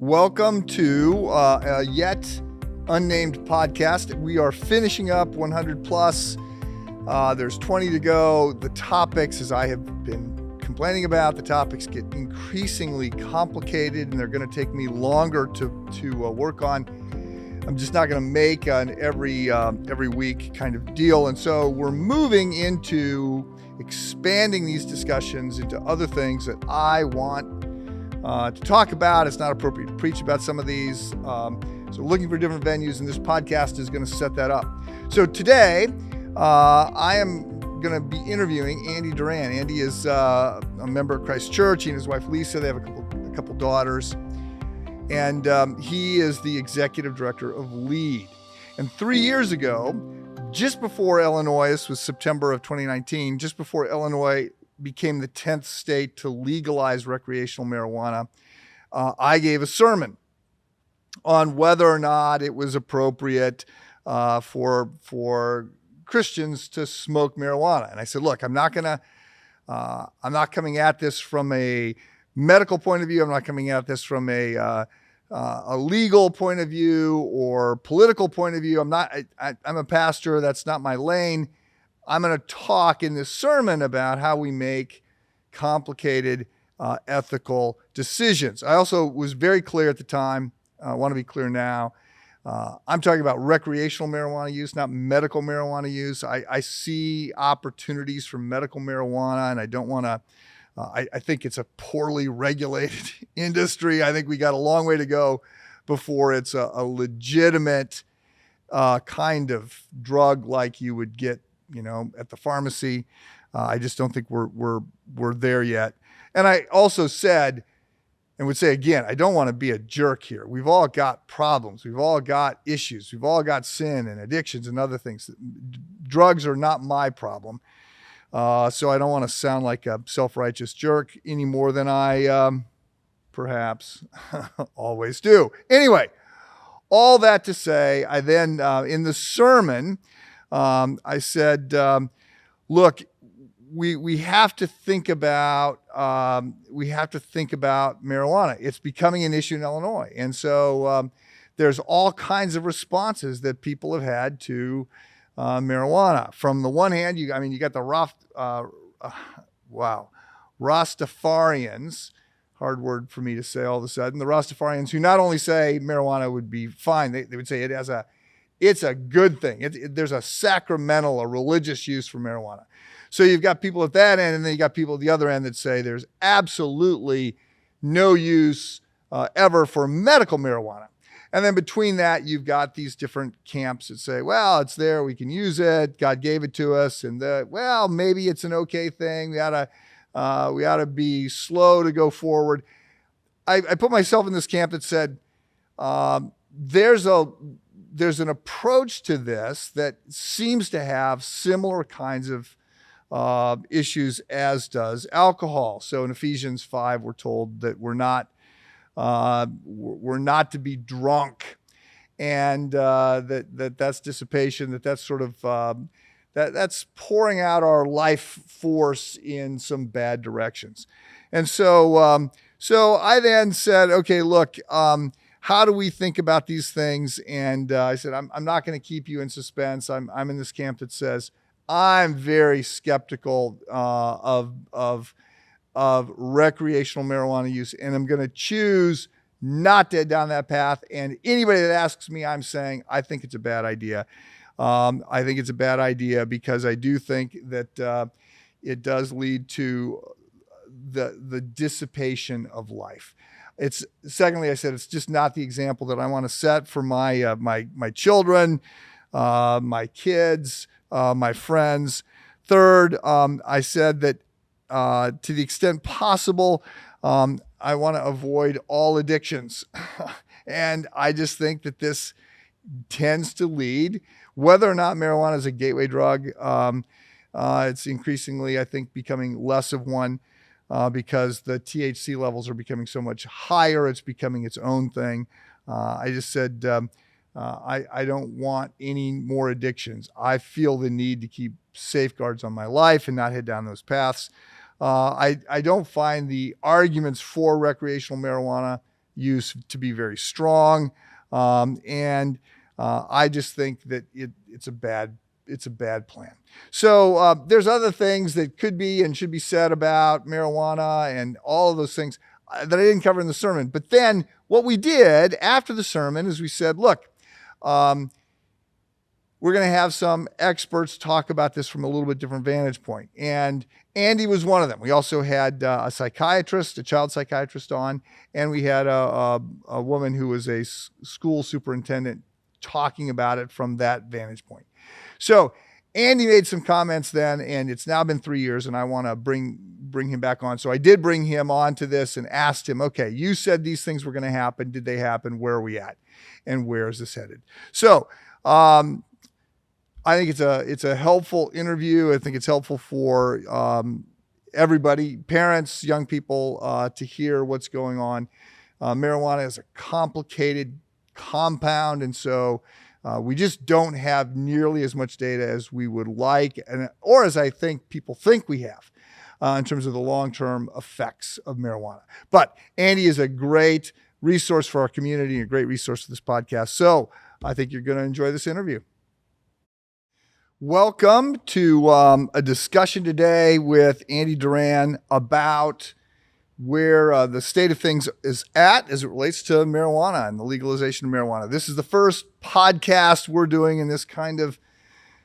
Welcome to a yet unnamed podcast. We are finishing up 100 plus. There's 20 to go. The topics, as I have been complaining about, the topics get increasingly complicated and they're going to take me longer to work on. I'm just not going to make an every week kind of deal. And so we're moving into expanding these discussions into other things that I want to talk about. It's not appropriate to preach about some of these. So looking for different venues, and this podcast is going to set that up. So today, I am going to be interviewing Andy Duran. Andy is a member of Christ Church. He and his wife Lisa, they have a couple daughters. And he is the executive director of L.E.A.D. And 3 years ago, just before Illinois, this was September of 2019, just before Illinois became the 10th state to legalize recreational marijuana, I gave a sermon on whether or not it was appropriate for Christians to smoke marijuana. And I said, look, I'm not coming at this from a medical point of view. I'm not coming at this from a legal point of view or political point of view. I'm a pastor. That's not my lane. I'm going to talk in this sermon about how we make complicated ethical decisions. I also was very clear at the time. I want to be clear now. I'm talking about recreational marijuana use, not medical marijuana use. I see opportunities for medical marijuana, and I don't want to. I think it's a poorly regulated industry. I think we got a long way to go before it's a legitimate kind of drug like you would get, at the pharmacy. I just don't think we're there yet. And I also said, and would say again, I don't want to be a jerk here. We've all got problems. We've all got issues. We've all got sin and addictions and other things. Drugs are not my problem. So I don't want to sound like a self-righteous jerk any more than I perhaps always do. Anyway, all that to say, I then in the sermon, I said, look, we have to think about marijuana. It's becoming an issue in Illinois, and so there's all kinds of responses that people have had to marijuana. From the one hand, you got the Rastafarians, hard word for me to say all of a sudden, the Rastafarians who not only say marijuana would be fine, they would say it's a good thing. There's a sacramental, a religious use for marijuana. So you've got people at that end, and then you got people at the other end that say there's absolutely no use ever for medical marijuana. And then between that, you've got these different camps that say, well, it's there, we can use it, God gave it to us, and maybe it's an okay thing. We ought to be slow to go forward. I put myself in this camp that said, there's an approach to this that seems to have similar kinds of issues as does alcohol. So in Ephesians 5, we're told that we're not to be drunk, and that's dissipation. That's sort of that's pouring out our life force in some bad directions. And so I then said, okay, look, how do we think about these things? And I said, I'm not going to keep you in suspense. I'm in this camp that says I'm very skeptical of recreational marijuana use, and I'm going to choose not to head down that path. And anybody that asks me, I'm saying I think it's a bad idea. I think it's a bad idea because I do think that it does lead to the dissipation of life. Secondly, I said it's just not the example that I want to set for my children, my kids, my friends. Third, I said that to the extent possible, I want to avoid all addictions. And I just think that this tends to lead, whether or not marijuana is a gateway drug, it's increasingly, I think, becoming less of one because the THC levels are becoming so much higher. It's becoming its own thing. I just said, I don't want any more addictions. I feel the need to keep safeguards on my life and not head down those paths. I don't find the arguments for recreational marijuana use to be very strong. I just think that it's a bad plan. So there's other things that could be and should be said about marijuana and all of those things that I didn't cover in the sermon. But then what we did after the sermon is we said, look, we're going to have some experts talk about this from a little bit different vantage point. And Andy was one of them. We also had a psychiatrist, a child psychiatrist on, and we had a woman who was a school superintendent talking about it from that vantage point. So Andy made some comments then, and it's now been 3 years, and I want to bring him back on. So I did bring him on to this and asked him, okay, you said these things were going to happen. Did they happen? Where are we at? And where is this headed? So I think it's a helpful interview. I think it's helpful for everybody, parents, young people, to hear what's going on. Marijuana is a complicated compound, and so we just don't have nearly as much data as we would like, or as I think people think we have in terms of the long-term effects of marijuana. But Andy is a great resource for our community and a great resource for this podcast. So I think you're going to enjoy this interview. Welcome to a discussion today with Andy Duran about where the state of things is at as it relates to marijuana and the legalization of marijuana. This is the first podcast we're doing in this kind of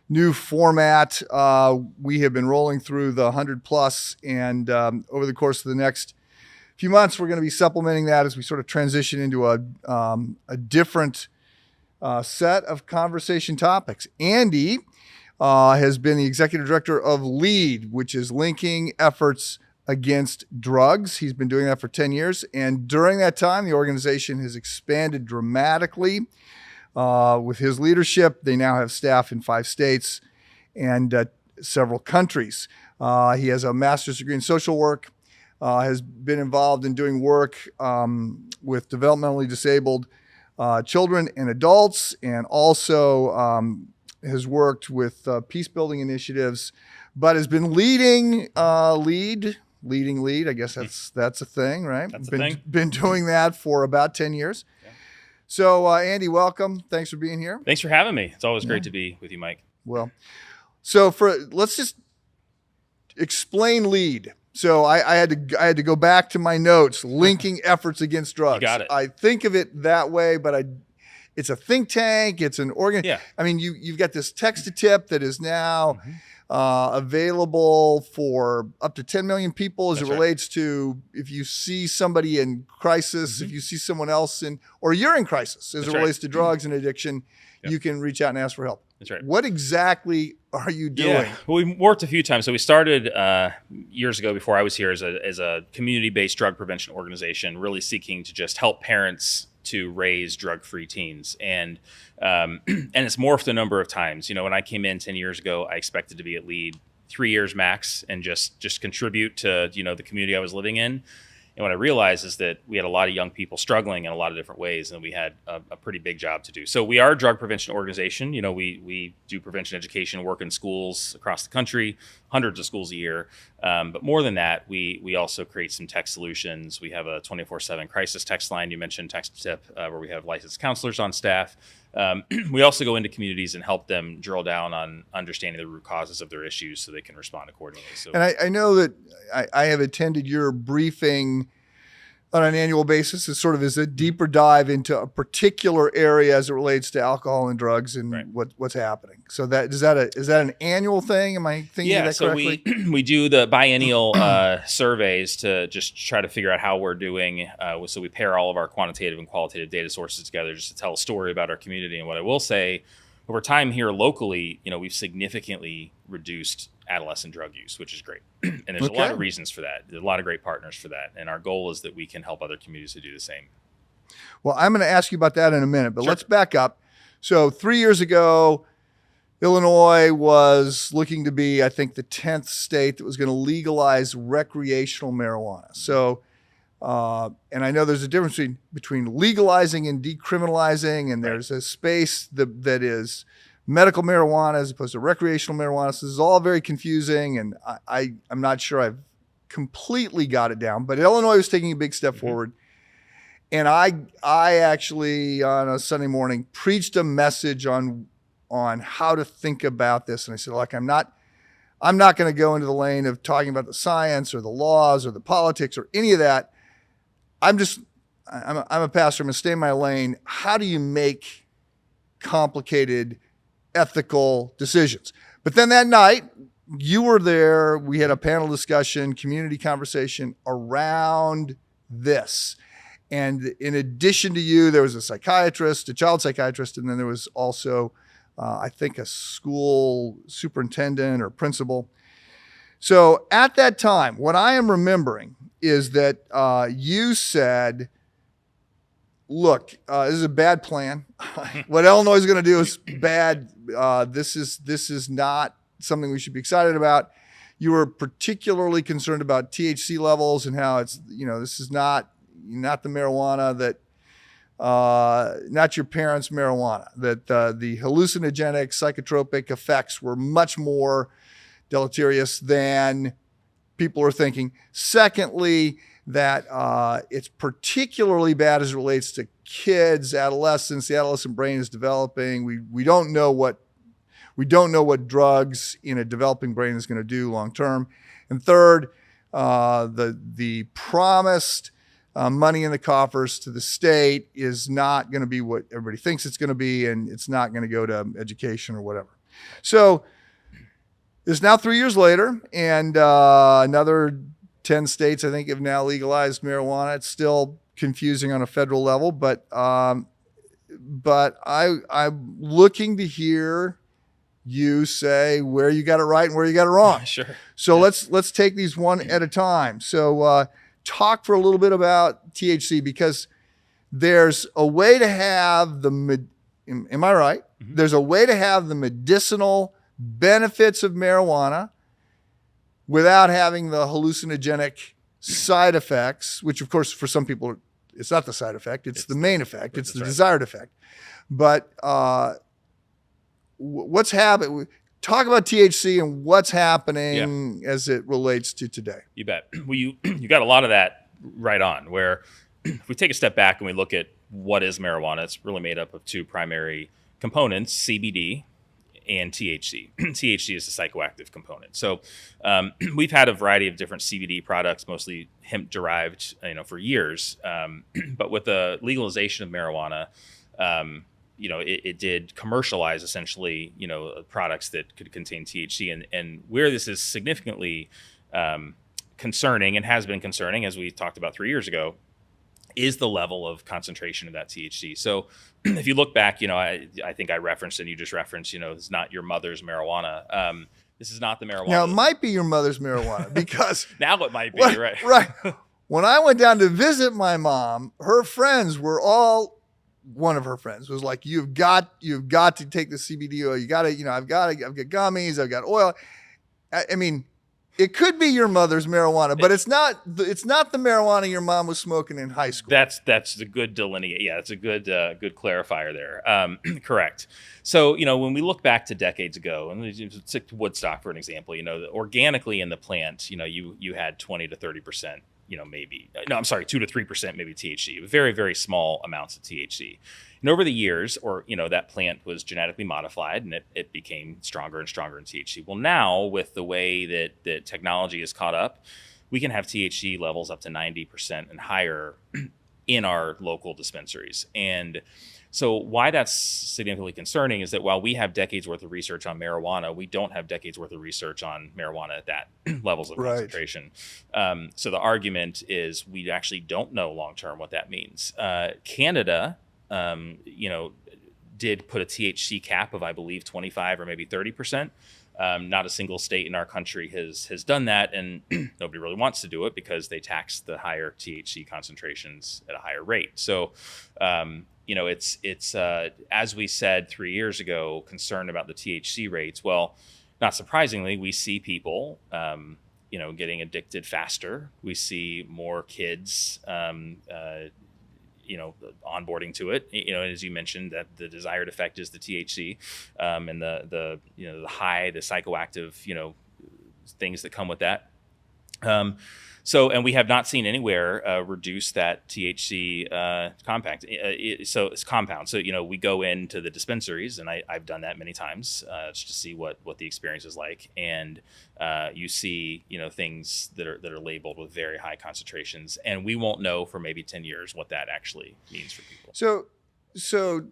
new format. We have been rolling through the 100 plus, and over the course of the next few months, we're going to be supplementing that as we sort of transition into a different set of conversation topics. Andy has been the executive director of L.E.A.D, which is linking efforts against drugs. He's been doing that for 10 years. And during that time, the organization has expanded dramatically with his leadership. They now have staff in 5 states and several countries. He has a master's degree in social work, has been involved in doing work with developmentally disabled children and adults, and also has worked with peace building initiatives, but has been leading L.E.A.D. I guess that's a thing, right? That's a thing. Been doing that for about 10 years. Yeah. So Andy, welcome. Thanks for being here. Thanks for having me. It's always great to be with you, Mike. Well, so let's just explain L.E.A.D. So I had to go back to my notes, linking efforts against drugs. You got it. I think of it that way, but it's a think tank. It's an organ. Yeah. I mean, you've got this text-to-tip that is now available for up to 10 million people as it relates to if you see somebody in crisis, if you see someone else or you're in crisis as it relates to drugs and addiction, you can reach out and ask for help. That's right. What exactly are you doing? Yeah. Well, we worked a few times. So we started years ago before I was here as a community-based drug prevention organization, really seeking to just help parents to raise drug-free teens. And it's morphed a number of times. You know, when I came in 10 years ago, I expected to be at L.E.A.D 3 years max and just contribute to, the community I was living in. And what I realized is that we had a lot of young people struggling in a lot of different ways, and we had a pretty big job to do. So we are a drug prevention organization. We do prevention education work in schools across the country, hundreds of schools a year. But more than that, we also create some tech solutions. We have a 24/7 crisis text line. You mentioned text-to-tip, where we have licensed counselors on staff. We also go into communities and help them drill down on understanding the root causes of their issues so they can respond accordingly. So, and I know that I have attended your briefing on an annual basis. It sort of is a deeper dive into a particular area as it relates to alcohol and drugs and what's happening. So is that an annual thing? Am I thinking of that correctly? Yeah, so we do the biennial surveys to just try to figure out how we're doing. So we pair all of our quantitative and qualitative data sources together just to tell a story about our community. And what I will say, over time here locally, we've significantly reduced adolescent drug use, which is great. And there's a lot of reasons for that. There's a lot of great partners for that. And our goal is that we can help other communities to do the same. Well, I'm going to ask you about that in a minute, but let's back up. So 3 years ago, Illinois was looking to be, I think, the 10th state that was going to legalize recreational marijuana. So, and I know there's a difference between legalizing and decriminalizing, and there's a space that is medical marijuana as opposed to recreational marijuana. So this is all very confusing, and I'm not sure I've completely got it down. But Illinois was taking a big step forward. And I actually on a Sunday morning preached a message on how to think about this. And I said, like, I'm not going to go into the lane of talking about the science or the laws or the politics or any of that. I'm a pastor. I'm going to stay in my lane. How do you make complicated ethical decisions? But then that night, you were there. We had a panel discussion, community conversation around this. And in addition to you, there was a psychiatrist, a child psychiatrist, and then there was also, I think, a school superintendent or principal. So at that time, what I am remembering is that you said, look, this is a bad plan. What Illinois is going to do is bad. This is not something we should be excited about. You were particularly concerned about THC levels and how it's, this is not the marijuana that, not your parents' marijuana, that the hallucinogenic psychotropic effects were much more deleterious than people are thinking. Secondly, that it's particularly bad as it relates to kids, adolescents. The adolescent brain is developing. We don't know what drugs in a developing brain is going to do long term. And third, the promised money in the coffers to the state is not going to be what everybody thinks it's going to be, and it's not going to go to education or whatever. So it's now 3 years later, and another 10 states, I think, have now legalized marijuana. It's still confusing on a federal level, but I'm looking to hear you say where you got it right and where you got it wrong. Sure. So let's take these one at a time. So talk for a little bit about THC, because there's a way to have am I right? Mm-hmm. There's a way to have the medicinal benefits of marijuana without having the hallucinogenic side effects, which of course for some people it's not the side effect, it's the main effect, it's the desired effect. But what's happening? Talk about THC and what's happening as it relates to today. You bet. Well, you got a lot of that right on, where if we take a step back and we look at what is marijuana, it's really made up of two primary components, CBD and THC. THC is the psychoactive component. So we've had a variety of different CBD products, mostly hemp derived, for years. But with the legalization of marijuana, it did commercialize essentially, products that could contain THC. And where this is significantly concerning, and has been concerning, as we talked about 3 years ago, is the level of concentration of that THC. So if you look back, I think I referenced, and you just referenced, it's not your mother's marijuana. This is not the marijuana. Now, it might be your mother's marijuana, because now it might be, right? Right. When I went down to visit my mom, her friends were all, one of her friends was like, you've got to take the CBD oil. You got to, I've got gummies, I've got oil. I mean, it could be your mother's marijuana, but it's not the marijuana your mom was smoking in high school. That's a good delineate. Yeah, that's a good clarifier there. Correct. So, when we look back to decades ago, and take Woodstock for an example, organically in the plant, you had 20 to 30%, 2 to 3% maybe THC, very, very small amounts of THC. And over the years, that plant was genetically modified, and it became stronger and stronger in THC. Well, now with the way that technology is caught up, we can have THC levels up to 90% and higher in our local dispensaries. And so why that's significantly concerning is that while we have decades worth of research on marijuana, we don't have decades worth of research on marijuana at that levels of concentration. So the argument is we actually don't know long-term what that means. Canada, did put a THC cap of, I believe, 25 or maybe 30%. Not a single state in our country has done that, and nobody really wants to do it because they tax the higher THC concentrations at a higher rate. So, it's as we said 3 years ago, concerned about the THC rates. Well, not surprisingly, we see people, getting addicted faster. We see more kids, onboarding to it, as you mentioned, that the desired effect is the THC, and the high, the psychoactive, things that come with that. And we have not seen anywhere reduce that THC so it's compound. So, we go into the dispensaries, and I've done that many times just to see what the experience is like. And you see, things that are labeled with very high concentrations, and we won't know for maybe 10 years what that actually means for people. So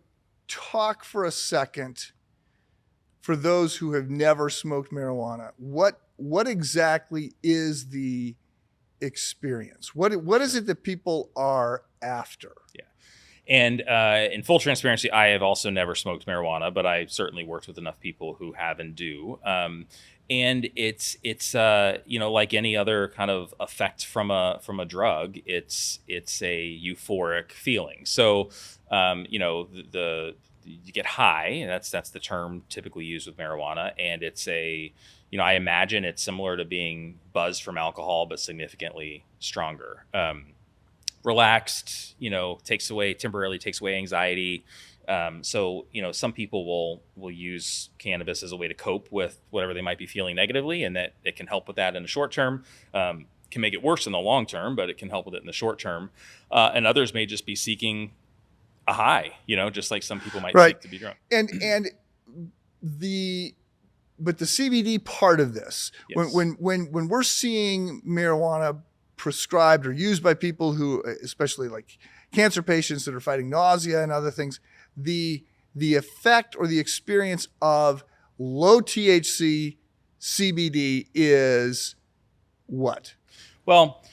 talk for a second for those who have never smoked marijuana. What exactly is the experience? What is it that people are after? Yeah. And in full transparency, I have also never smoked marijuana, but I certainly worked with enough people who have and do. And it's like any other kind of effect from a drug, it's a euphoric feeling. So you get high, and that's the term typically used with marijuana, and it's I imagine it's similar to being buzzed from alcohol, but significantly stronger. Relaxed, temporarily takes away anxiety. So some people will use cannabis as a way to cope with whatever they might be feeling negatively, and that it can help with that in the short term. Can make it worse in the long term, but it can help with it in the short term. And others may just be seeking a high, just like some people might seek to be drunk. But the CBD part of this, yes. when we're seeing marijuana prescribed or used by people who, especially like cancer patients that are fighting nausea and other things, the effect or the experience of low THC CBD is what? Well,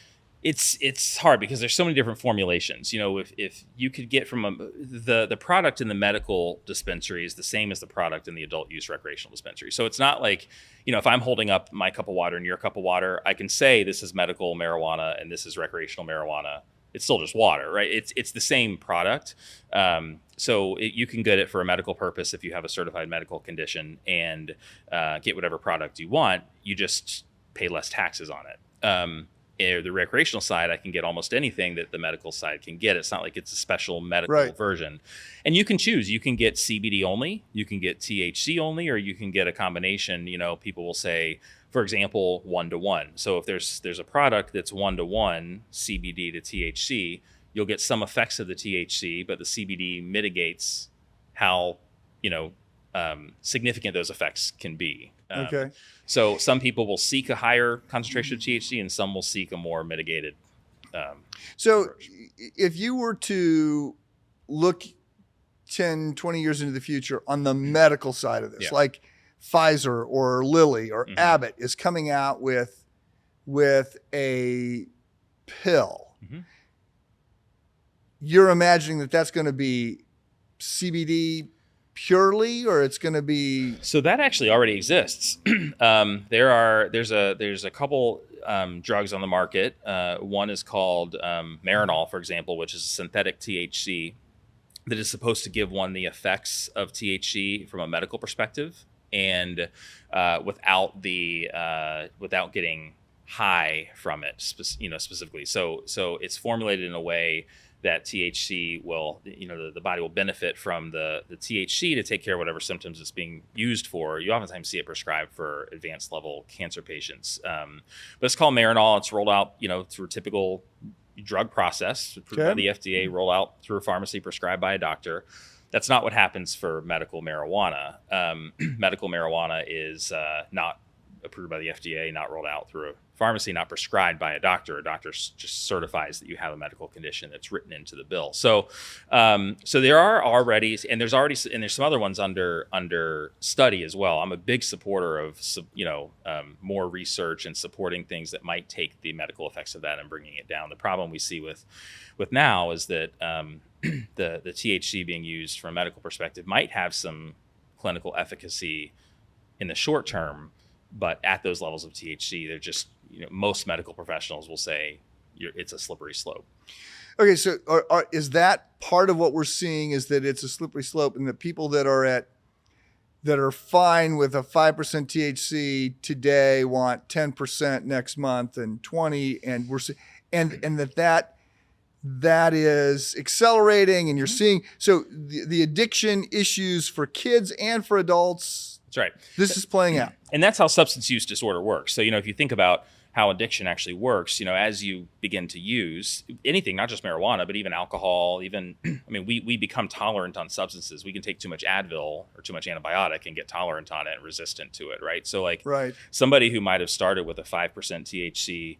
it's hard because there's so many different formulations. If you could get from the product in the medical dispensary is the same as the product in the adult use recreational dispensary. So it's not like, if I'm holding up my cup of water and your cup of water, I can say this is medical marijuana and this is recreational marijuana. It's still just water, right? It's the same product. So you can get it for a medical purpose if you have a certified medical condition and get whatever product you want. You just pay less taxes on it. The recreational side, I can get almost anything that the medical side can get. It's not like it's a special medical version. And you can choose. You can get CBD only, you can get THC only, or you can get a combination. People will say, for example, 1-to-1. So if there's a product that's 1-to-1 CBD to THC, you'll get some effects of the THC, but the CBD mitigates how significant those effects can be. Okay. So some people will seek a higher concentration of THC, and some will seek a more mitigated. So version. If you were to look 10, 20 years into the future on the medical side of this, like Pfizer or Lilly or Abbott is coming out with a pill, you're imagining that that's going to be CBD purely, or it's going to be? So that actually already exists. There's a couple drugs on the market. One is called Marinol, for example, which is a synthetic THC that is supposed to give one the effects of THC from a medical perspective, and without getting high from it, specifically. So it's formulated in a way that THC will, the body will benefit from the THC to take care of whatever symptoms it's being used for. You oftentimes see it prescribed for advanced level cancer patients. But it's called Marinol. It's rolled out, through a typical drug process, approved by the FDA, rolled out through a pharmacy, prescribed by a doctor. That's not what happens for medical marijuana. Medical marijuana is not approved by the FDA, not rolled out through a pharmacy, not prescribed by a doctor. A doctor just certifies that you have a medical condition that's written into the bill. So there are already, and there's some other ones under study as well. I'm a big supporter of, more research and supporting things that might take the medical effects of that and bringing it down. The problem we see with now is that the THC being used from a medical perspective might have some clinical efficacy in the short term, but at those levels of THC, they're just, most medical professionals will say it's a slippery slope. Okay, so is that part of what we're seeing, is that it's a slippery slope, and the people that are fine with a 5% THC today want 10% next month and 20%, and we're and that is accelerating, and you're seeing, so the addiction issues for kids and for adults. That's right. This is playing out. And that's how substance use disorder works. So, if you think about how addiction actually works. As you begin to use anything, not just marijuana, but even alcohol, even, we become tolerant on substances. We can take too much Advil or too much antibiotic and get tolerant on it and resistant to it, right? So like Right. somebody who might have started with a 5% THC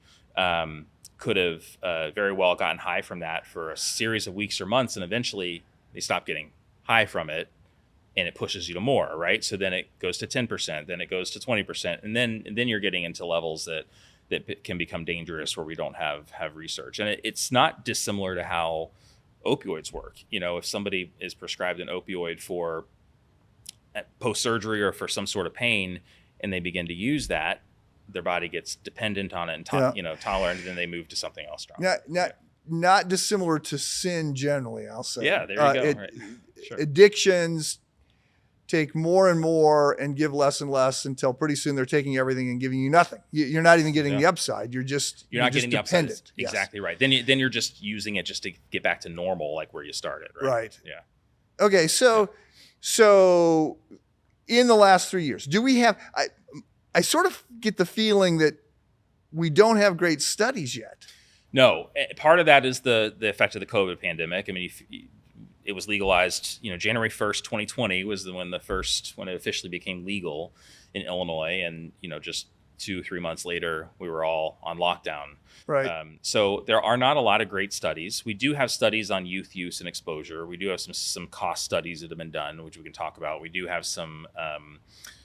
could have very well gotten high from that for a series of weeks or months, and eventually they stop getting high from it, and it pushes you to more, right? So then it goes to 10%, then it goes to 20%, and then you're getting into levels that can become dangerous where we don't have research. And it's not dissimilar to how opioids work. If somebody is prescribed an opioid for post-surgery or for some sort of pain, and they begin to use that, their body gets dependent on it and tolerant, and then they move to something else stronger. Not dissimilar to sin generally, I'll say. Yeah, there you go. Right. Sure. Addictions take more and more and give less and less until pretty soon they're taking everything and giving you nothing. You're not even getting the upside. You're not getting the upside. Yes. Exactly right. Then you're just using it just to get back to normal, like where you started. Right. Yeah. Okay. So in the last 3 years, do we have? I sort of get the feeling that we don't have great studies yet. No, part of that is the effect of the COVID pandemic. It was legalized, January 1st, 2020 was when it officially became legal in Illinois. And, just 2-3 months later, we were all on lockdown. Right. So there are not a lot of great studies. We do have studies on youth use and exposure. We do have some cost studies that have been done, which we can talk about. We do have some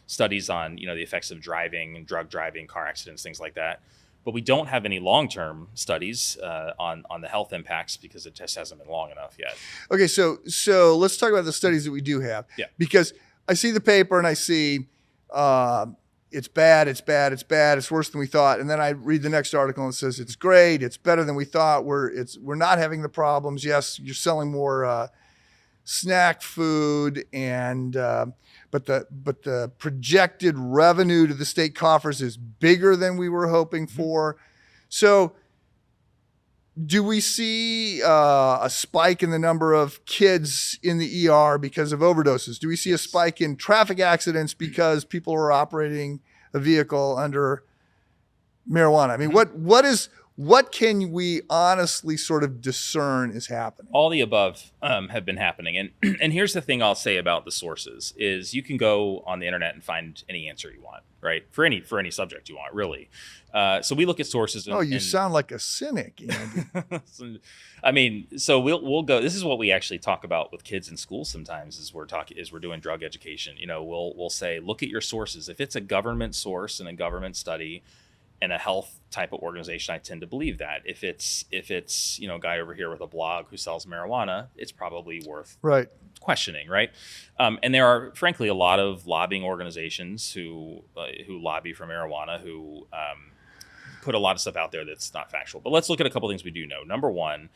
studies on, the effects of driving, drug driving, car accidents, things like that. But we don't have any long-term studies on the health impacts because it just hasn't been long enough yet. Okay, so let's talk about the studies that we do have. Yeah. Because I see the paper and I see it's bad, it's worse than we thought, and then I read the next article and it says it's great, it's better than we thought. We're not having the problems. Yes, you're selling more snack food and. But the projected revenue to the state coffers is bigger than we were hoping for. So do we see a spike in the number of kids in the ER because of overdoses? Do we see a spike in traffic accidents because people are operating a vehicle under marijuana? What can we honestly sort of discern is happening? All the above have been happening. And here's the thing I'll say about the sources is you can go on the internet and find any answer you want, right? For any subject you want, really. So we look at sources. You sound like a cynic, Andy. So we'll go. This is what we actually talk about with kids in school sometimes as we're doing drug education. We'll say, look at your sources. If it's a government source and a government study, and a health type of organization, I tend to believe that. If it's a guy over here with a blog who sells marijuana, it's probably worth questioning, right? And there are, frankly, a lot of lobbying organizations who lobby for marijuana who put a lot of stuff out there that's not factual. But let's look at a couple things we do know. Number one,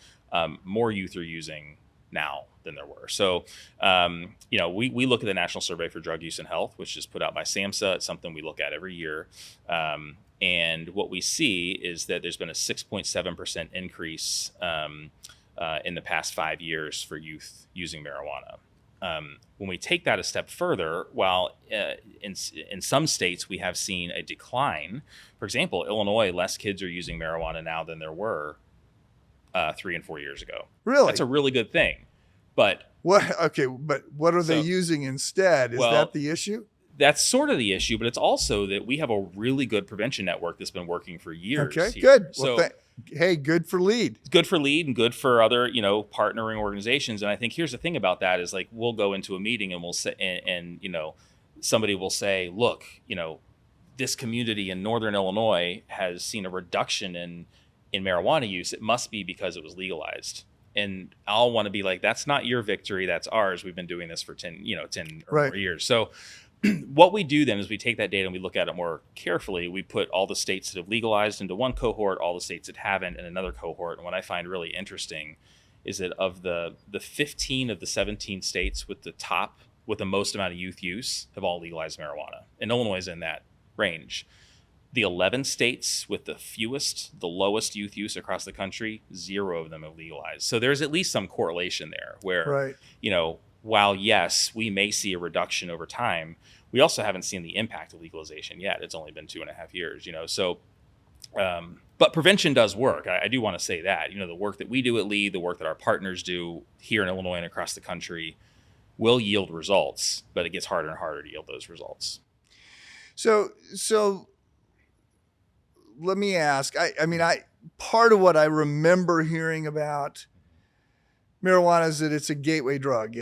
more youth are using now than there were. So, we look at the National Survey for Drug Use and Health, which is put out by SAMHSA. It's something we look at every year. And what we see is that there's been a 6.7% increase in the past 5 years for youth using marijuana. When we take that a step further, while in some states we have seen a decline, for example, Illinois, less kids are using marijuana now than there were 3 and 4 years ago. Really? That's a really good thing. But what are they using instead? Is that the issue? That's sort of the issue, but it's also that we have a really good prevention network that's been working for years. Okay, here. good. So, good for LEAD. Good for LEAD and good for other, partnering organizations. And I think here's the thing about that is like we'll go into a meeting and we'll say, and somebody will say, look, this community in Northern Illinois has seen a reduction in marijuana use. It must be because it was legalized. And I'll want to be like, that's not your victory, that's ours. We've been doing this for 10 or more years. So what we do then is we take that data and we look at it more carefully. We put all the states that have legalized into one cohort, all the states that haven't in another cohort. And what I find really interesting is that of the 15 of the 17 states with the most amount of youth use have all legalized marijuana. And Illinois is in that range. The 11 states with the lowest youth use across the country, 0 of them have legalized. So there's at least some correlation there where, while yes, we may see a reduction over time, we also haven't seen the impact of legalization yet. It's only been 2.5 years, So But prevention does work. I do want to say that, the work that we do at L.E.A.D, the work that our partners do here in Illinois and across the country will yield results, but it gets harder and harder to yield those results. So let me ask, part of what I remember hearing about marijuana is that it's a gateway drug.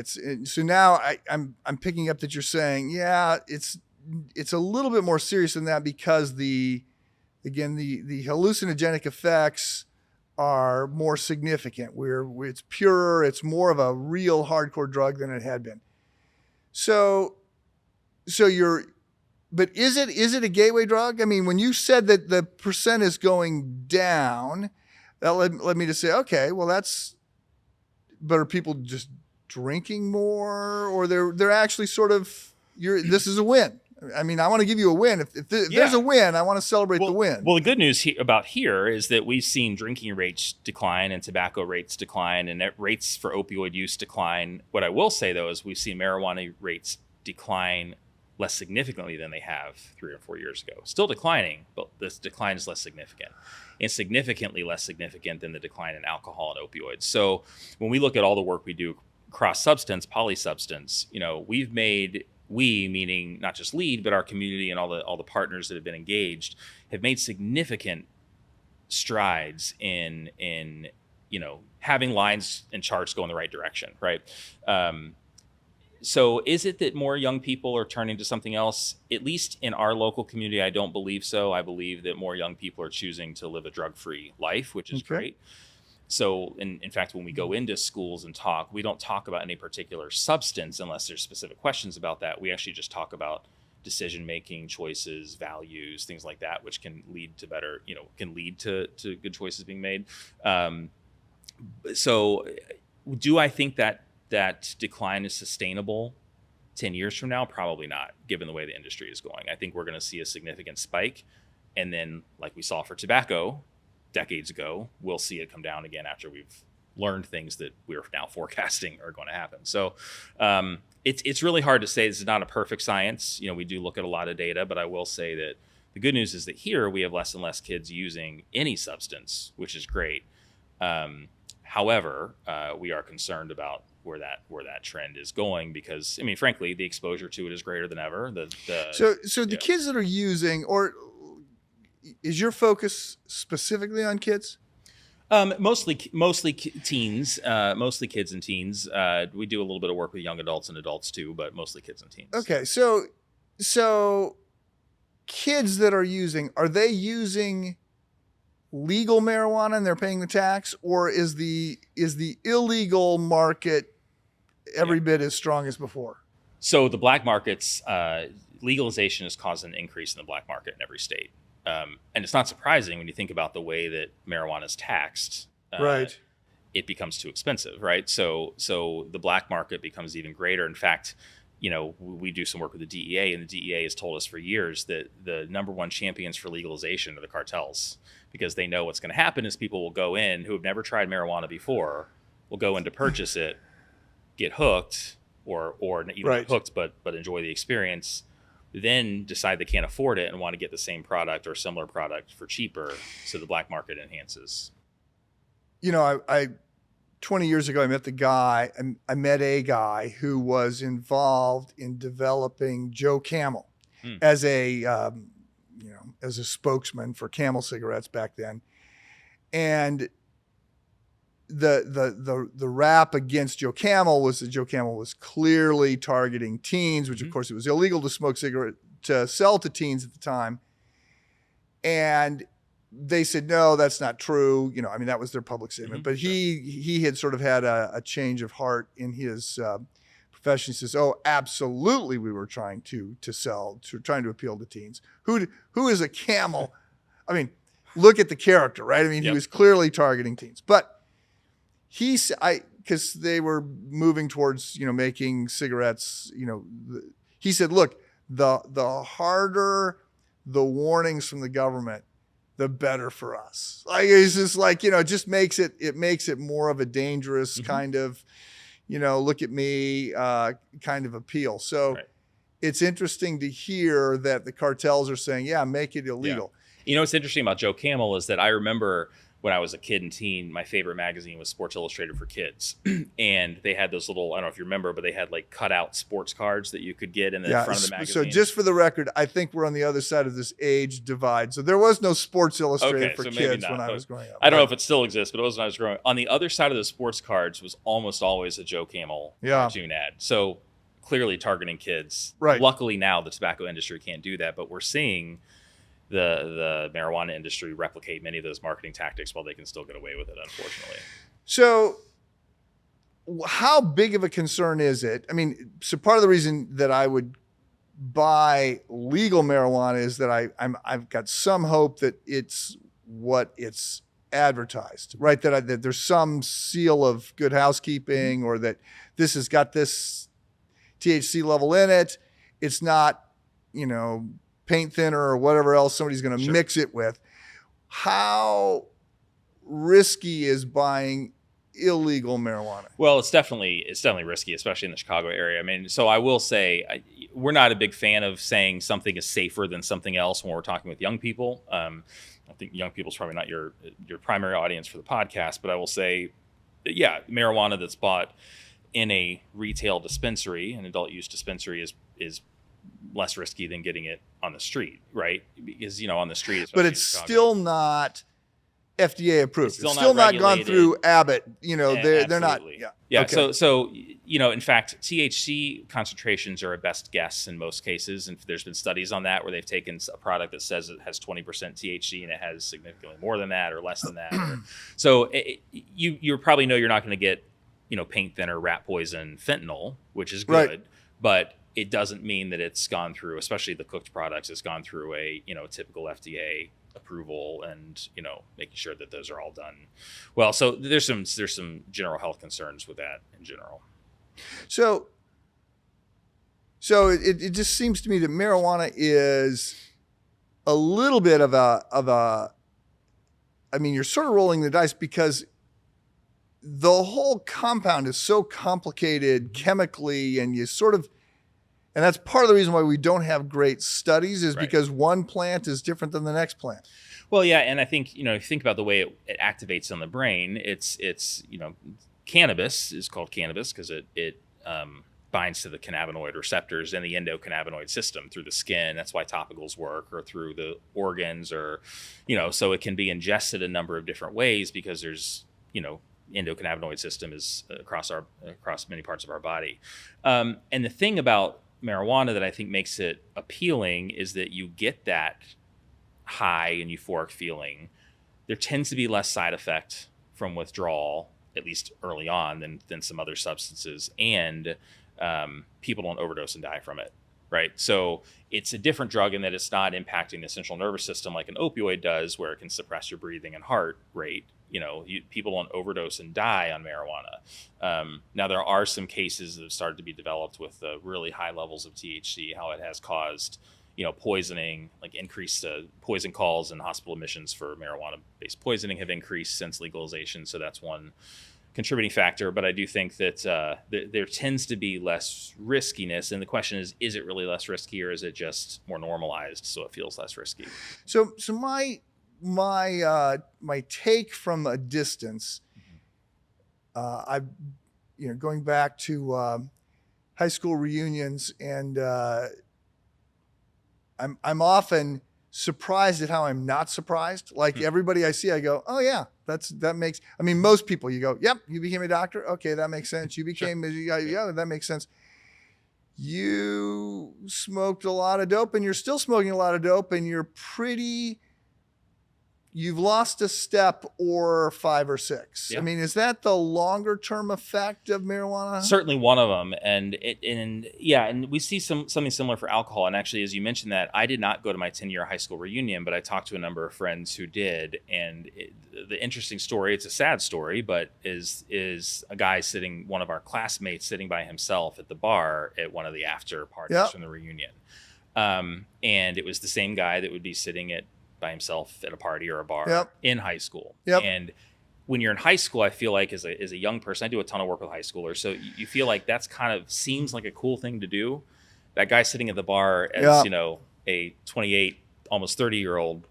So now I'm picking up that you're saying, yeah, it's a little bit more serious than that, because the hallucinogenic effects are more significant. It's purer, it's more of a real hardcore drug than it had been. But is it a gateway drug? I mean, when you said that the percent is going down, that led me to say, okay, well but are people just drinking more, or they're actually sort of, this is a win? I mean, I want to give you a win. If there's a win, I want to celebrate the win. Well, the good news about here is that we've seen drinking rates decline and tobacco rates decline and rates for opioid use decline. What I will say, though, is we've seen marijuana rates decline less significantly than they have 3 or 4 years ago. Still declining, but this decline is less significant, and significantly less significant than the decline in alcohol and opioids. So when we look at all the work we do cross-substance, polysubstance, we, meaning not just L.E.A.D, but our community and all the partners that have been engaged, have made significant strides in having lines and charts go in the right direction, right? So is it that more young people are turning to something else? At least in our local community, I don't believe so. I believe that more young people are choosing to live a drug-free life, which is great. So in fact, when we go into schools and talk, we don't talk about any particular substance unless there's specific questions about that. We actually just talk about decision-making, choices, values, things like that, which can lead to better, can lead to good choices being made. So do I think that decline is sustainable 10 years from now? Probably not, given the way the industry is going. I think we're going to see a significant spike. And then, like we saw for tobacco decades ago, we'll see it come down again after we've learned things that we're now forecasting are going to happen. So it's really hard to say. This is not a perfect science. We do look at a lot of data, but I will say that the good news is that here we have less and less kids using any substance, which is great. However, we are concerned about where that trend is going, because frankly, the exposure to it is greater than ever. So the kids that are using, or is your focus specifically on kids? Mostly teens, mostly kids and teens. We do a little bit of work with young adults and adults too, but mostly kids and teens. Okay, so kids that are using, are they using legal marijuana and they're paying the tax, or is the illegal market every bit as strong as before? So the black markets, legalization has caused an increase in the black market in every state. And it's not surprising when you think about the way that marijuana is taxed. Right. It becomes too expensive, right? So the black market becomes even greater. In fact, we do some work with the DEA, and the DEA has told us for years that the number one champions for legalization are the cartels, because they know what's going to happen is people will go in who have never tried marijuana before, will go in to purchase it, get hooked, or even not hooked, but enjoy the experience, then decide they can't afford it and want to get the same product or similar product for cheaper. So the black market enhances. I 20 years ago, I met a guy who was involved in developing Joe Camel as a spokesman for Camel cigarettes back then. And the rap against Joe Camel was that Joe Camel was clearly targeting teens, which of course it was illegal to sell to teens at the time. And they said, no, that's not true. That was their public statement. But he had sort of had a change of heart in his profession. He says, oh, absolutely, we were trying to appeal to teens. Who is a camel? Look at the character, right? He was clearly targeting teens. But because they were moving towards, making cigarettes, he said, look, the harder the warnings from the government, the better for us. It's just it just makes it more of a dangerous kind of, look at me kind of appeal. So It's interesting to hear that the cartels are saying, yeah, make it illegal. You know what's interesting about Joe Camel is that I remember when I was a kid and teen, my favorite magazine was Sports Illustrated for Kids. And they had those little, I don't know if you remember, but they had like cutout sports cards that you could get in the front of the magazine. So just for the record, I think we're on the other side of this age divide. So there was no Sports Illustrated for kids when I was growing up. I don't know if it still exists, but it was when I was growing up. On the other side of the sports cards was almost always a Joe Camel cartoon ad. So clearly targeting kids. Right. Luckily now the tobacco industry can't do that, but we're seeing the marijuana industry replicate many of those marketing tactics while they can still get away with it, unfortunately. So how big of a concern is it? I mean, so part of the reason that I would buy legal marijuana is that I've got some hope that it's what it's advertised, right? That there's some seal of good housekeeping, or that this has got this THC level in it. It's not, paint thinner or whatever else somebody's going to mix it with. How risky is buying illegal marijuana? Well, it's definitely risky, especially in the Chicago area. I mean, so I will say we're not a big fan of saying something is safer than something else when we're talking with young people. I think young people is probably not your primary audience for the podcast, but I will say, marijuana that's bought in a retail dispensary, an adult use dispensary, is less risky than getting it on the street, right? Because on the street, but it's still not FDA approved. It's still not gone through Abbott. They're not. Yeah. Okay. So in fact, THC concentrations are a best guess in most cases, and there's been studies on that where they've taken a product that says it has 20% THC and it has significantly more than that or less than that. So you probably know you're not going to get paint thinner, rat poison, fentanyl, which is good, right. But it doesn't mean that it's gone through, especially the cooked products, it's gone through a typical FDA approval and making sure that those are all done well. So there's some general health concerns with that in general. So it just seems to me that marijuana is a little bit of a I mean, you're sort of rolling the dice because the whole compound is so complicated chemically, and and that's part of the reason why we don't have great studies is because one plant is different than the next plant. Well, yeah. And I think, if you think about the way it activates on the brain, it's cannabis is called cannabis because it binds to the cannabinoid receptors in the endocannabinoid system through the skin. That's why topicals work, or through the organs, or, so it can be ingested a number of different ways because there's, endocannabinoid system is across many parts of our body. And the thing about marijuana that I think makes it appealing is that you get that high and euphoric feeling. There tends to be less side effect from withdrawal, at least early on, than some other substances, and people don't overdose and die from it, right? So it's a different drug in that it's not impacting the central nervous system like an opioid does, where it can suppress your breathing and heart rate. People don't overdose and die on marijuana. Now, there are some cases that have started to be developed with really high levels of THC, how it has caused, poisoning, like increased poison calls and hospital admissions for marijuana-based poisoning have increased since legalization. So that's one contributing factor. But I do think that there tends to be less riskiness. And the question is it really less risky, or is it just more normalized so it feels less risky? So my take from a distance, I've going back to high school reunions, and I'm often surprised at how I'm not surprised. Like everybody I see, I go, oh yeah, that makes. I mean, most people you go, yep, you became a doctor, okay, that makes sense. You became, yeah, that makes sense. You smoked a lot of dope, and you're still smoking a lot of dope, and you've lost a step or 5 or 6. Yeah. I mean, is that the longer term effect of marijuana? Certainly one of them. And we see something similar for alcohol. And actually, as you mentioned that, I did not go to my 10-year high school reunion, but I talked to a number of friends who did. And the interesting story, it's a sad story, but is a guy one of our classmates sitting by himself at the bar at one of the after parties from the reunion. And it was the same guy that would be sitting by himself at a party or a bar in high school. And when you're in high school, I feel like as a young person, I do a ton of work with high schoolers. So you feel like that's kind of seems like a cool thing to do. That guy sitting at the bar as, a 28, almost 30-year-old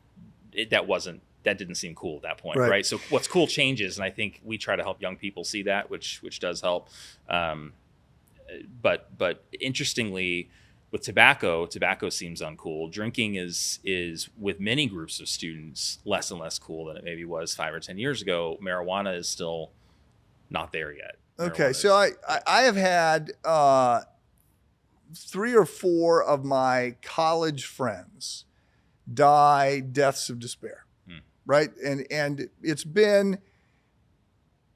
that didn't seem cool at that point, Right. right? So what's cool changes, and I think we try to help young people see that, which does help. But interestingly, with tobacco seems uncool. Drinking is with many groups of students less and less cool than it maybe was 5 or 10 years ago. Marijuana is still not there yet. Okay, so I have had 3 or 4 of my college friends die deaths of despair, right? And it's been,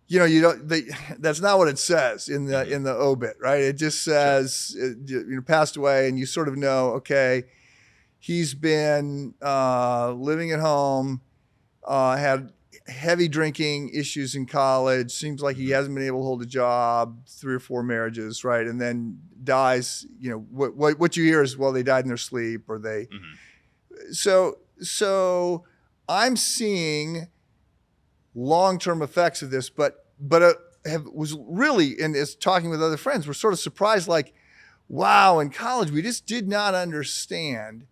that's not what it says in the obit, right? It just says, passed away, and you sort of know, okay, he's been living at home, had heavy drinking issues in college. Seems like he hasn't been able to hold a job, 3 or 4 marriages, right? And then dies. What you hear is, well, they died in their sleep, or they. So I'm seeing long-term effects of this, but was really, and as talking with other friends, we're sort of surprised, like, wow, in college we just did not understand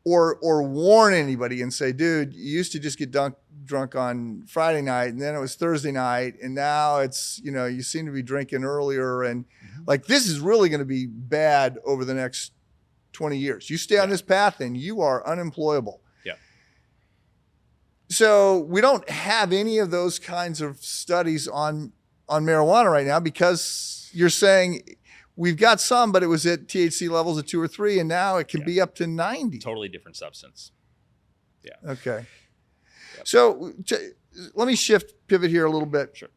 or warn anybody and say, dude, you used to just get drunk on Friday night, and then it was Thursday night, and now it's, you seem to be drinking earlier, and like, this is really going to be bad over the next 20 years. You stay on this path and you are unemployable. So we don't have any of those kinds of studies on marijuana right now, because you're saying we've got some, but it was at THC levels of 2 or 3, and now it can be up to 90. Totally different substance. Yeah. Okay. Yep. So let me pivot here a little bit. Sure.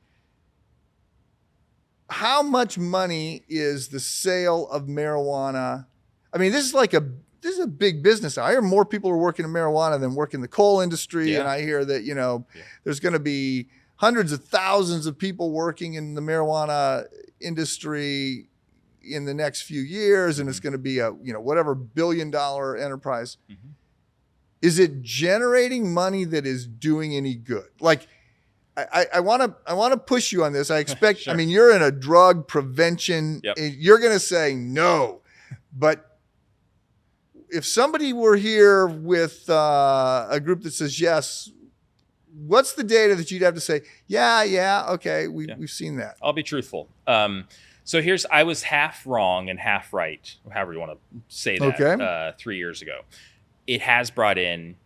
How much money is the sale of marijuana? I mean, this is a big business. I hear more people are working in marijuana than work in the coal industry. And I hear that, there's going to be hundreds of thousands of people working in the marijuana industry in the next few years. And it's going to be a, whatever $1 billion enterprise. Is it generating money that is doing any good? Like, I want to push you on this. I expect, Sure. I mean, you're in a drug prevention, you're going to say no, but if somebody were here with a group that says yes, what's the data that you'd have to say, okay, we've seen that? I'll be truthful. So I was half wrong and half right, however you want to say that, 3 years ago. It has brought in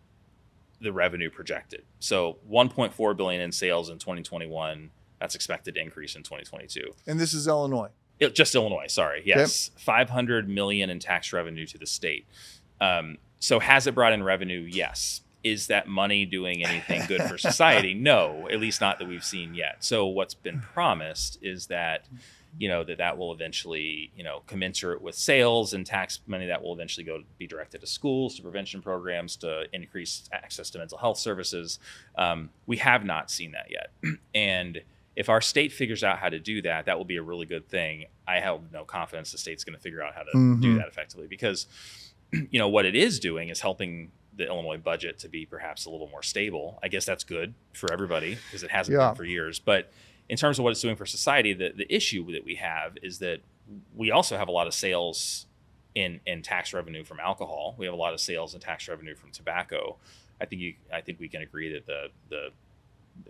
the revenue projected. So $1.4 billion in sales in 2021. That's expected to increase in 2022. And this is Illinois. Just Illinois, sorry. Yes. Okay. $500 million in tax revenue to the state. So has it brought in revenue? Yes. Is that money doing anything good for society? No, at least not that we've seen yet. So what's been promised is that, that will eventually, commensurate with sales and tax money, that will eventually be directed to schools, to prevention programs, to increase access to mental health services. We have not seen that yet. And if our state figures out how to do that, that will be a really good thing. I have no confidence the state's going to figure out how to do that effectively, because, what it is doing is helping the Illinois budget to be perhaps a little more stable. I guess that's good for everybody, because it hasn't been for years. But in terms of what it's doing for society, the issue that we have is that we also have a lot of sales in tax revenue from alcohol. We have a lot of sales and tax revenue from tobacco. I think we can agree that the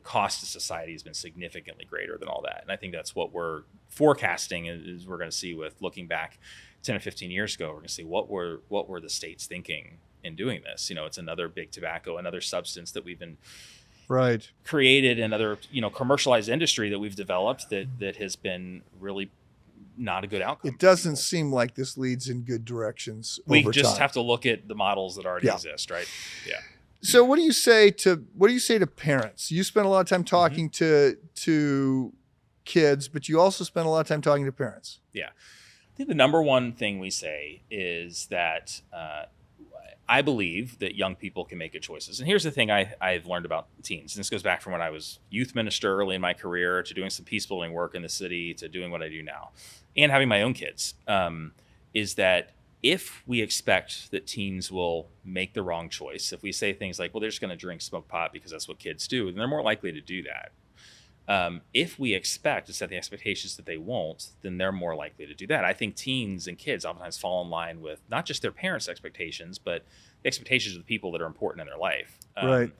cost to society has been significantly greater than all that. And I think that's what we're forecasting is we're going to see with looking back 10 or 15 years ago. We're going to see what were the states thinking in doing this. It's another big tobacco, another substance that we've been created, another, commercialized industry that we've developed that has been really not a good outcome. It doesn't seem like this leads in good directions. We just have to look at the models that already exist, right? Yeah. So what do you say to parents? You spend a lot of time talking to kids, but you also spend a lot of time talking to parents. Yeah. I think the number one thing we say is that I believe that young people can make good choices. And here's the thing I've learned about teens. And this goes back from when I was youth minister early in my career, to doing some peace building work in the city, to doing what I do now, and having my own kids, is that if we expect that teens will make the wrong choice, if we say things like, well, they're just going to smoke pot because that's what kids do, then they're more likely to do that. If we expect to set the expectations that they won't, then they're more likely to do that. I think teens and kids oftentimes fall in line with not just their parents' expectations, but expectations of the people that are important in their life. Right.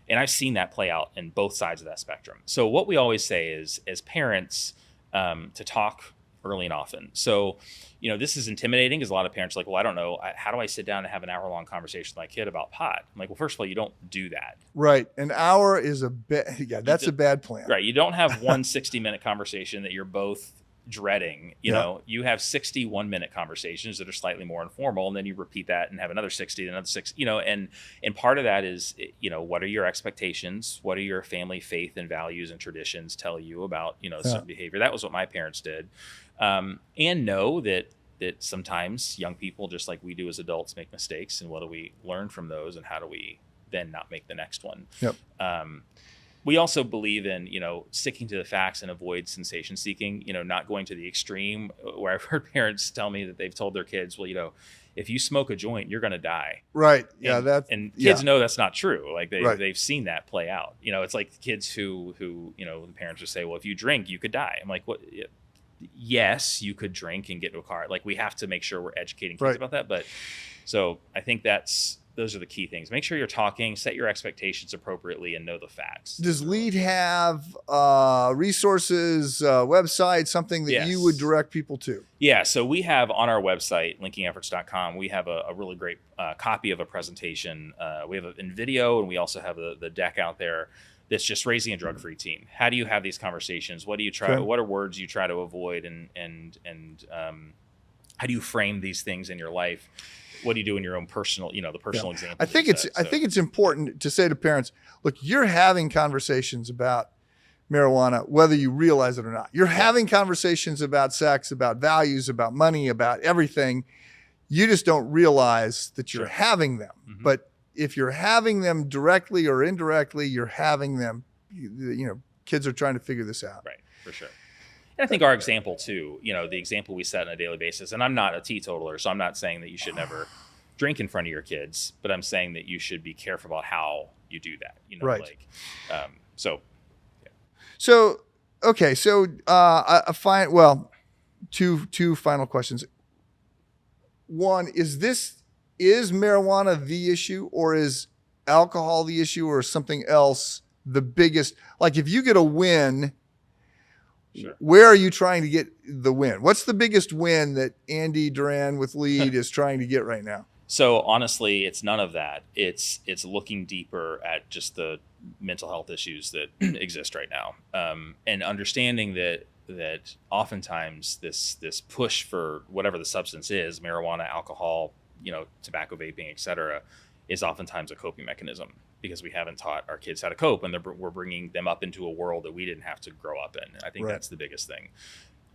And I've seen that play out in both sides of that spectrum. So what we always say is, as parents, to talk early and often. So, this is intimidating because a lot of parents are like, well, I don't know. How do I sit down and have an hour-long conversation with my kid about pot? I'm like, well, first of all, you don't do that. Right. An hour is a that's a bad plan. Right. You don't have one 60-minute conversation that you're both dreading. You have 60 1-minute conversations that are slightly more informal, and then you repeat that and have another 60, another 60, and part of that is, what are your expectations? What are your family faith and values and traditions tell you about, certain behavior? That was what my parents did. And know that sometimes young people, just like we do as adults, make mistakes, and what do we learn from those, and how do we then not make the next one? Yep. We also believe in, sticking to the facts and avoid sensation seeking, not going to the extreme, where I've heard parents tell me that they've told their kids, well, if you smoke a joint, you're going to die. Right. Yeah. And kids know that's not true. Like they've seen that play out. It's like kids who, the parents would say, well, if you drink, you could die. I'm like, what? Yes, you could drink and get into a car. Like, we have to make sure we're educating kids about that. But so I think those are the key things. Make sure you're talking, set your expectations appropriately, and know the facts. Does LEAD have resources, website, something that you would direct people to? Yeah. So we have on our website, linkingefforts.com, we have a really great copy of a presentation. We have it in video, and we also have the deck out there that's just raising a drug-free teen. How do you have these conversations? What do you try? Okay. What are words you try to avoid? And how do you frame these things in your life? What do you do in your own personal, the personal example? I think it's important to say to parents, look, you're having conversations about marijuana, whether you realize it or not. You're having conversations about sex, about values, about money, about everything. You just don't realize that you're having them. Mm-hmm. But if you're having them directly or indirectly, you're having them, kids are trying to figure this out. Right, for sure. And I think our example too, the example we set on a daily basis, and I'm not a teetotaler, so I'm not saying that you should never drink in front of your kids, but I'm saying that you should be careful about how you do that. Right. So, okay. So, two final questions. One, is marijuana the issue, or is alcohol the issue, or something else the biggest? Like, if you get a win, where are you trying to get the win? What's the biggest win that Andy Duran with L.E.A.D is trying to get right now? So honestly, it's none of that. It's looking deeper at just the mental health issues that exist right now, and understanding that oftentimes this push for whatever the substance is, marijuana, alcohol, tobacco, vaping, et cetera, is oftentimes a coping mechanism, because we haven't taught our kids how to cope, and we're bringing them up into a world that we didn't have to grow up in. I think that's the biggest thing.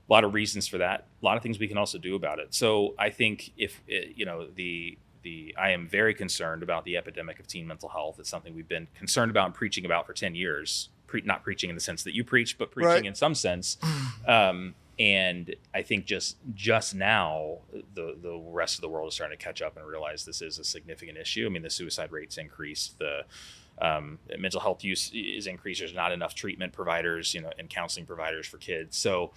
A lot of reasons for that. A lot of things we can also do about it. So I think I am very concerned about the epidemic of teen mental health. It's something we've been concerned about and preaching about for 10 years. Not preaching in the sense that you preach, but preaching in some sense. And I think just now, the rest of the world is starting to catch up and realize this is a significant issue. I mean, the suicide rate's increased. The mental health use is increased. There's not enough treatment providers, and counseling providers for kids. So,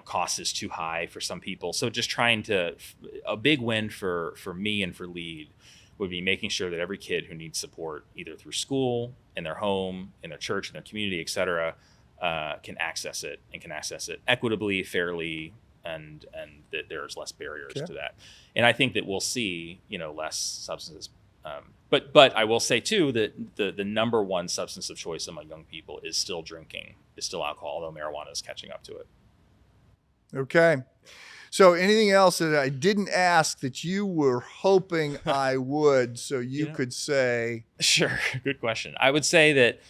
cost is too high for some people. So just a big win for me and for LEAD would be making sure that every kid who needs support, either through school, in their home, in their church, in their community, et cetera, can access it, and can access it equitably, fairly, and that there's less barriers to that. And I think that we'll see, less substances. But I will say too that the number one substance of choice among young people is still drinking, is still alcohol, although marijuana is catching up to it. Okay. So anything else that I didn't ask that you were hoping I would, so you could say? Sure. Good question. I would say that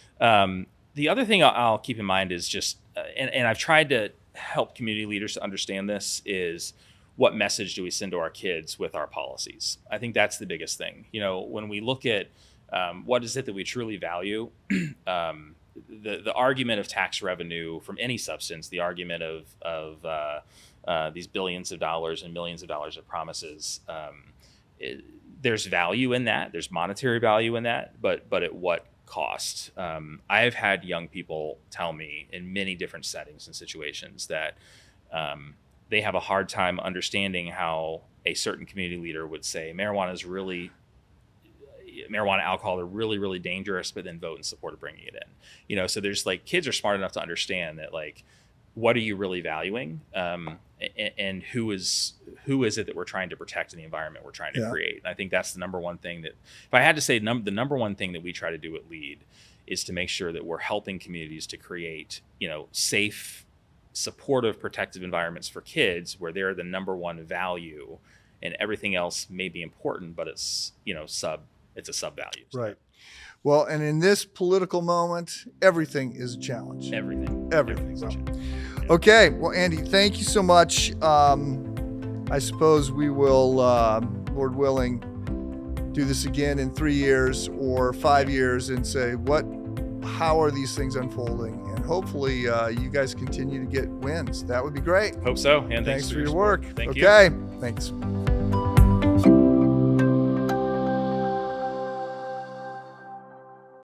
the other thing I'll keep in mind is just, and I've tried to help community leaders to understand this, is what message do we send to our kids with our policies? I think that's the biggest thing. When we look at what is it that we truly value, the argument of tax revenue from any substance, the argument of these billions of dollars and millions of dollars of promises, there's value in that. There's monetary value in that, but at what cost? I've had young people tell me in many different settings and situations that they have a hard time understanding how a certain community leader would say marijuana is really marijuana, alcohol are really, really dangerous, but then vote in support of bringing it in. So there's like, kids are smart enough to understand that, like, what are you really valuing, and who is it that we're trying to protect in the environment we're trying to create. And I think that's the number one thing that, if I had to say, the number one thing that we try to do at L.E.A.D is to make sure that we're helping communities to create, safe, supportive, protective environments for kids where they're the number one value, and everything else may be important, but it's a sub value. Right. Well, and in this political moment, everything is a challenge. Everything's a challenge. Okay. Well, Andy, thank you so much. I suppose we will, Lord willing, do this again in 3 years or 5 years and say, how are these things unfolding? And hopefully you guys continue to get wins. That would be great. Hope so. And thanks for your work. Thank you. Okay. Thanks.